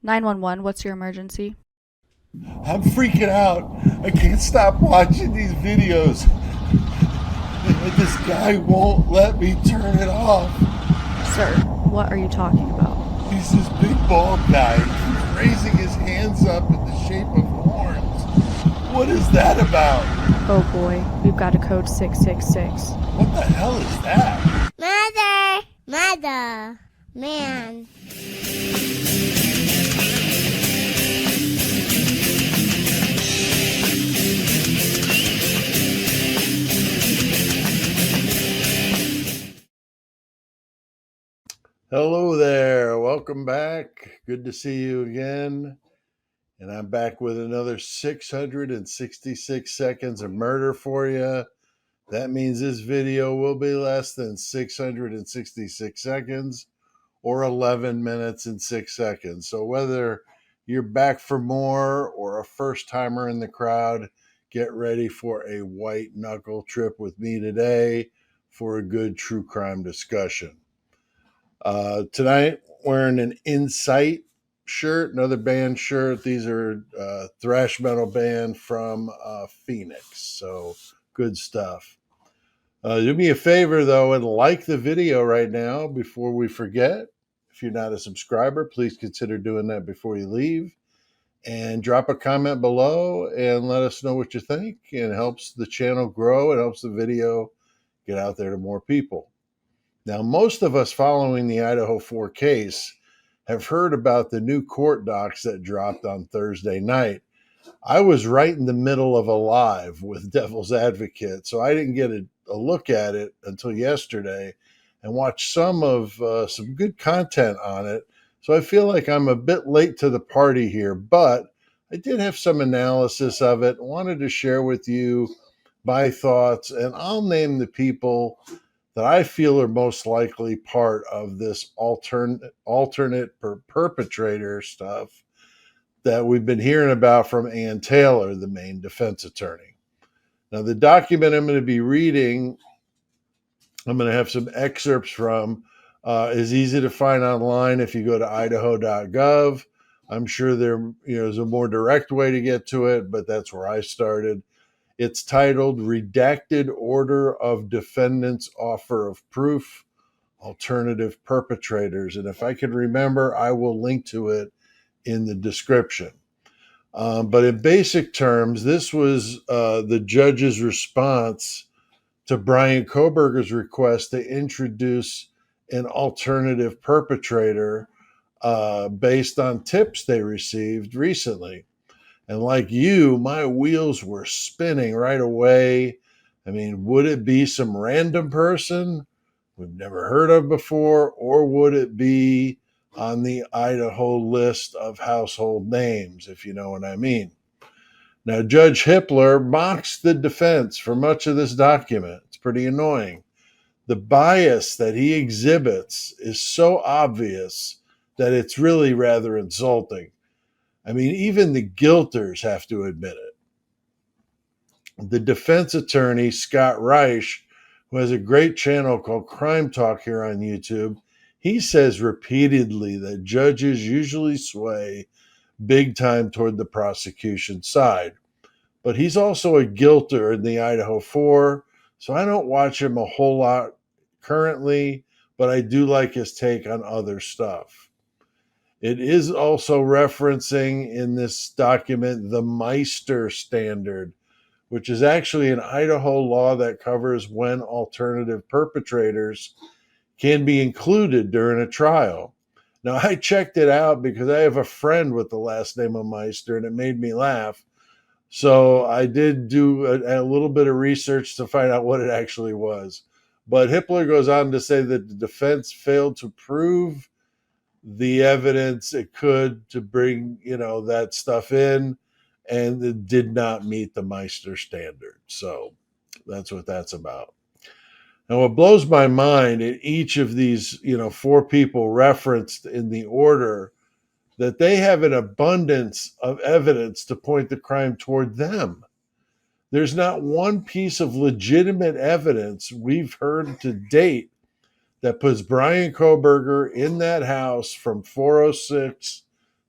911, what's your emergency? I'm freaking out. I can't stop watching these videos. And this guy won't let me turn it off. Sir, what are you talking about? He's this big bald guy. He's raising his hands up in the shape of horns. What is that about? Oh boy, we've got a code 666. What the hell is that? Mother, man. Hello there. Welcome back. Good to see you again. And I'm back with another 666 seconds of murder for you. That means this video will be less than 666 seconds or 11 minutes and 6 seconds. So whether you're back for more or a first timer in the crowd, get ready for a white knuckle trip with me today for a good true crime discussion. Tonight, wearing an Insight shirt, another band shirt. These are thrash metal band from Phoenix. So good stuff. Do me a favor though and like the video right now before we forget. If you're not a subscriber, please consider doing that before you leave. And drop a comment below and let us know what you think. It helps the channel grow. It helps the video get out there to more people. Now, most of us following the Idaho 4 case have heard about the new court docs that dropped on Thursday night. I was right in the middle of a live with Devil's Advocate, so I didn't get a look at it until yesterday and watched some good content on it. So I feel like I'm a bit late to the party here, but I did have some analysis of it. Wanted to share with you my thoughts, and I'll name the people that I feel are most likely part of this alternate perpetrator stuff that we've been hearing about from Ann Taylor, the main defense attorney. Now, the document I'm going to be reading, I'm going to have some excerpts from, is easy to find online if you go to idaho.gov. I'm sure there's a more direct way to get to it, but that's where I started. It's titled Redacted Order of Defendants Offer of Proof, Alternative Perpetrators. And if I can remember, I will link to it in the description. But in basic terms, this was the judge's response to Brian Koberger's request to introduce an alternative perpetrator based on tips they received recently. And like you, my wheels were spinning right away. I mean, would it be some random person we've never heard of before, or would it be on the Idaho list of household names, if you know what I mean? Now, Judge Hippler mocks the defense for much of this document. It's pretty annoying. The bias that he exhibits is so obvious that it's really rather insulting. I mean, even the guilters have to admit it. The defense attorney, Scott Reich, who has a great channel called Crime Talk here on YouTube, he says repeatedly that judges usually sway big time toward the prosecution side. But he's also a guilter in the Idaho 4, so I don't watch him a whole lot currently, but I do like his take on other stuff. It is also referencing in this document the Meister standard, which is actually an Idaho law that covers when alternative perpetrators can be included during a trial. Now, I checked it out because I have a friend with the last name of Meister, and it made me laugh. So I did do a little bit of research to find out what it actually was. But Hippler goes on to say that the defense failed to prove the evidence it could to bring, that stuff in, and it did not meet the Meister standard. So that's what that's about. Now, what blows my mind in each of these, four people referenced in the order, that they have an abundance of evidence to point the crime toward them. There's not one piece of legitimate evidence we've heard to date that puts Brian Koberger in that house from 406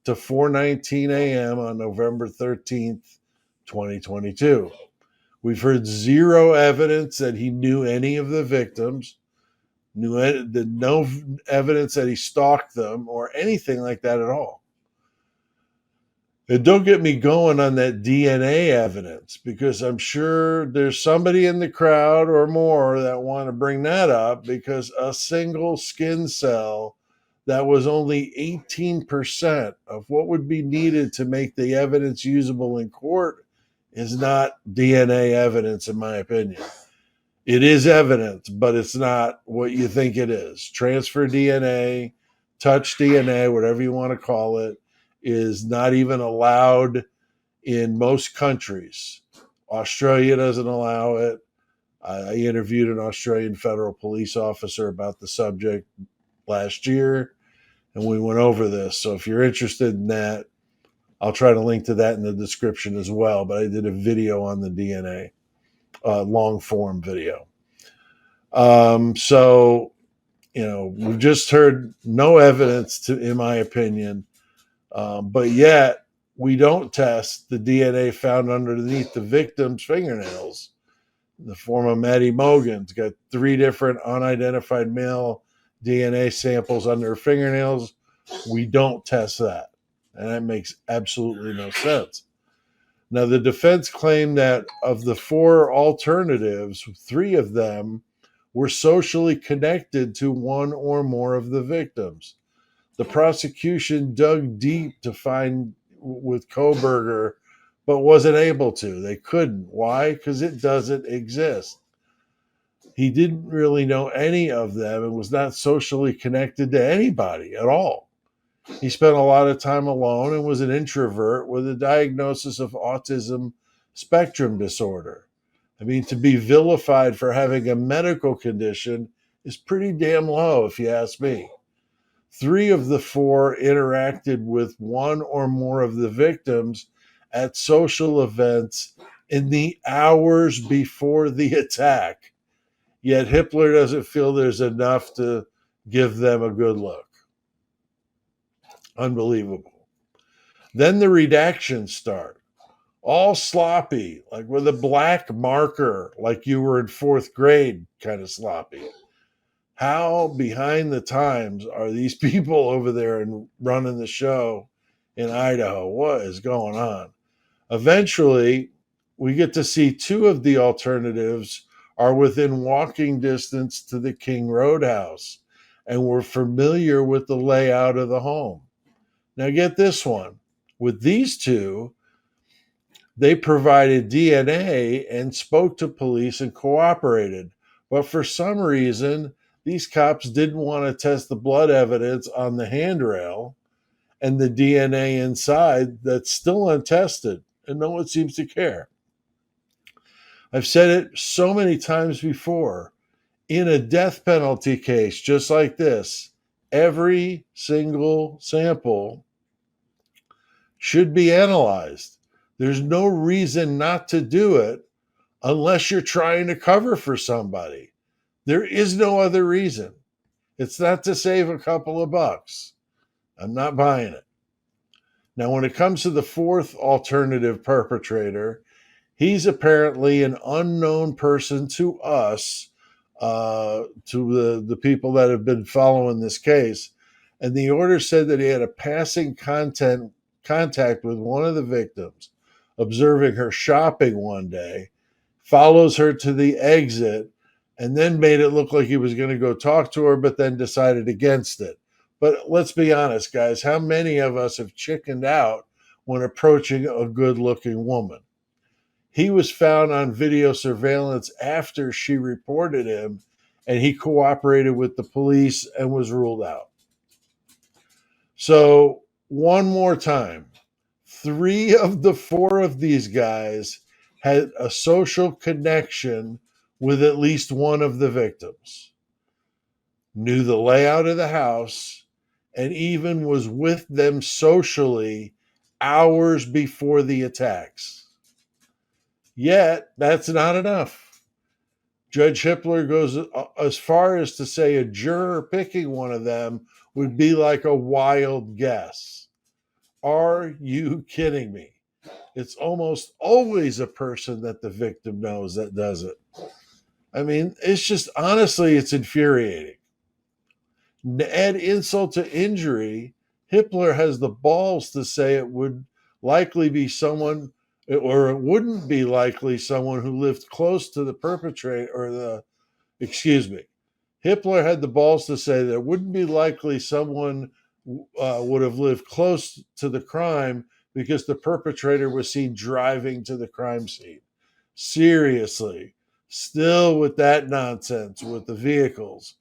to 4:19 a.m. on November 13th, 2022. We've heard zero evidence that he knew any of the victims, no evidence that he stalked them or anything like that at all. And don't get me going on that DNA evidence, because I'm sure there's somebody in the crowd or more that want to bring that up, because a single skin cell that was only 18% of what would be needed to make the evidence usable in court is not DNA evidence, in my opinion. It is evidence, but it's not what you think it is. Transfer DNA, touch DNA, whatever you want to call it, is not even allowed in most countries. Australia doesn't allow it. I interviewed an Australian federal police officer about the subject last year, and we went over this. So if you're interested in that, I'll try to link to that in the description as well. But I did a video on the DNA, long form video. So, we've just heard no evidence in my opinion, but yet we don't test the DNA found underneath the victim's fingernails. In the form of Maddie Mogan's got 3 different unidentified male DNA samples under her fingernails. We don't test that. And that makes absolutely no sense. Now, the defense claimed that of the 4 alternatives, 3 of them were socially connected to one or more of the victims. The prosecution dug deep to find with Kohberger, but wasn't able to. They couldn't. Why? Because it doesn't exist. He didn't really know any of them and was not socially connected to anybody at all. He spent a lot of time alone and was an introvert with a diagnosis of autism spectrum disorder. I mean, to be vilified for having a medical condition is pretty damn low, if you ask me. 3 of the 4 interacted with one or more of the victims at social events in the hours before the attack. Yet Hitler doesn't feel there's enough to give them a good look. Unbelievable. Then the redactions start. All sloppy, like with a black marker, like you were in 4th grade, kind of sloppy. How behind the times are these people over there and running the show in Idaho? What is going on? Eventually, we get to see 2 of the alternatives are within walking distance to the King Roadhouse, and we're familiar with the layout of the home. Now get this one. With these 2, they provided DNA and spoke to police and cooperated. But for some reason, these cops didn't want to test the blood evidence on the handrail and the DNA inside that's still untested, and no one seems to care. I've said it so many times before. In a death penalty case just like this, every single sample should be analyzed. There's no reason not to do it unless you're trying to cover for somebody. There is no other reason. It's not to save a couple of bucks. I'm not buying it. Now, when it comes to the 4th alternative perpetrator, he's apparently an unknown person to us, to the people that have been following this case. And the order said that he had a passing contact with one of the victims, observing her shopping one day, follows her to the exit, and then made it look like he was going to go talk to her, but then decided against it. But let's be honest, guys, how many of us have chickened out when approaching a good-looking woman? He was found on video surveillance after she reported him, and he cooperated with the police and was ruled out. So, one more time, 3 of the 4 of these guys had a social connection with at least one of the victims, knew the layout of the house, and even was with them socially hours before the attacks. Yet, that's not enough. Judge Hitler goes as far as to say a juror picking one of them would be like a wild guess. Are you kidding me? It's almost always a person that the victim knows that does it. I mean, it's just honestly, it's infuriating. Add insult to injury, Hitler has the balls to say it would likely be someone, or it wouldn't be likely someone who lived close to the perpetrator, or excuse me. Hitler had the balls to say that it wouldn't be likely someone would have lived close to the crime because the perpetrator was seen driving to the crime scene. Seriously, still with that nonsense with the vehicles,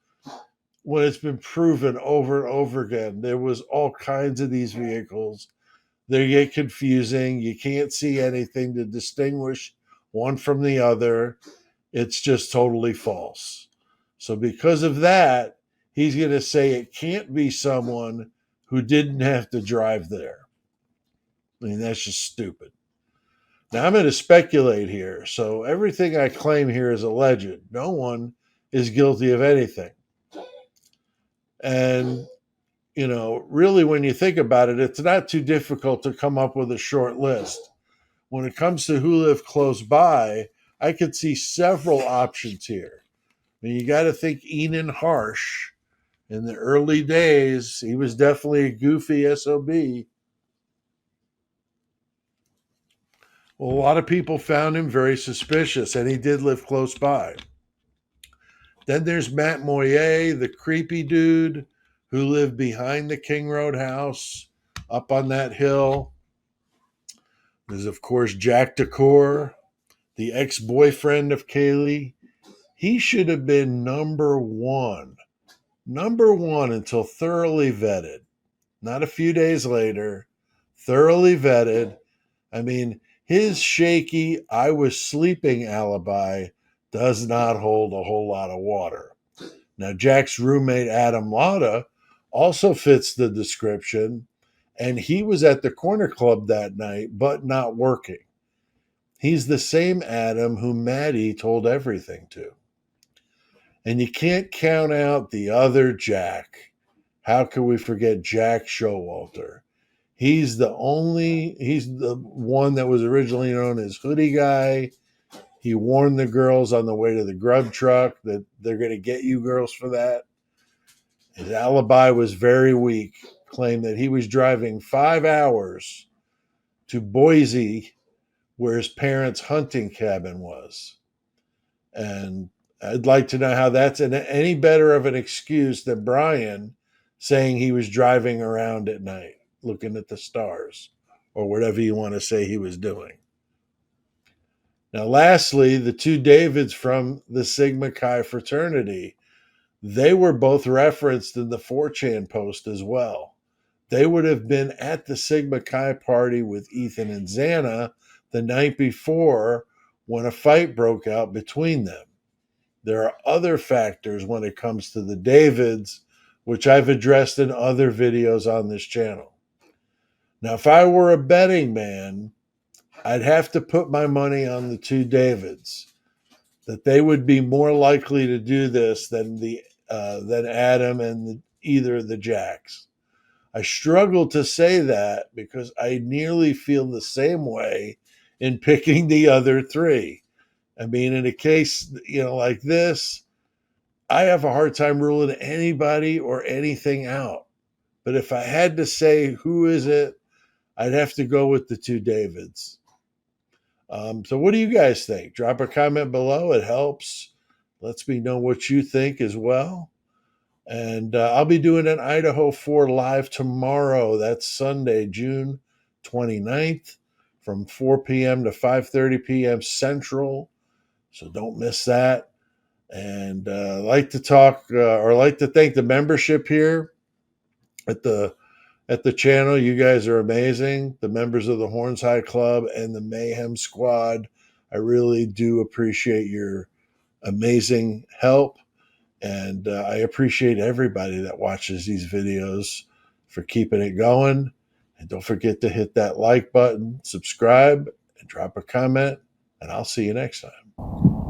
when it's been proven over and over again. There was all kinds of these vehicles. They get confusing. You can't see anything to distinguish one from the other. It's just totally false. So because of that, he's going to say it can't be someone who didn't have to drive there. I mean, that's just stupid. Now, I'm going to speculate here. So everything I claim here is alleged. No one is guilty of anything. And, you know, really, when you think about it, it's not too difficult to come up with a short list. When it comes to who lived close by, I could see several options here. I mean, you got to think Enan Harsh. In the early days, he was definitely a goofy SOB. Well, a lot of people found him very suspicious, and he did live close by. Then there's Matt Moyer, the creepy dude who lived behind the King Road house up on that hill. There's, of course, Jack Decor, the ex-boyfriend of Kaylee. He should have been number one until thoroughly vetted. Not a few days later, thoroughly vetted. I mean, his shaky, I was sleeping alibi does not hold a whole lot of water. Now, Jack's roommate, Adam Lotta, also fits the description, and he was at the corner club that night, but not working. He's the same Adam who Maddie told everything to. And you can't count out the other Jack. How can we forget Jack Showalter? He's the one that was originally known as Hoodie Guy. He warned the girls on the way to the grub truck that they're going to get you girls for that. His alibi was very weak, claimed that he was driving 5 hours to Boise, where his parents' hunting cabin was. And I'd like to know how that's any better of an excuse than Brian saying he was driving around at night, looking at the stars, or whatever you want to say he was doing. Now, lastly, the two Davids from the Sigma Chi fraternity, they were both referenced in the 4chan post as well. They would have been at the Sigma Chi party with Ethan and Xana the night before when a fight broke out between them. There are other factors when it comes to the Davids, which I've addressed in other videos on this channel. Now, if I were a betting man, I'd have to put my money on the two Davids, that they would be more likely to do this than Adam and either of the Jacks. I struggle to say that because I nearly feel the same way in picking the other three. I mean, in a case, like this, I have a hard time ruling anybody or anything out. But if I had to say who is it, I'd have to go with the two Davids. So what do you guys think? Drop a comment below. It helps. Lets me know what you think as well. And I'll be doing an Idaho 4 live tomorrow. That's Sunday, June 29th from 4 p.m. to 5:30 p.m. Central. So don't miss that. And like to talk or like to thank the membership here at the channel. You guys are amazing. The members of the Horns High Club and the Mayhem Squad. I really do appreciate your amazing help. And I appreciate everybody that watches these videos for keeping it going. And don't forget to hit that like button, subscribe, and drop a comment. And I'll see you next time.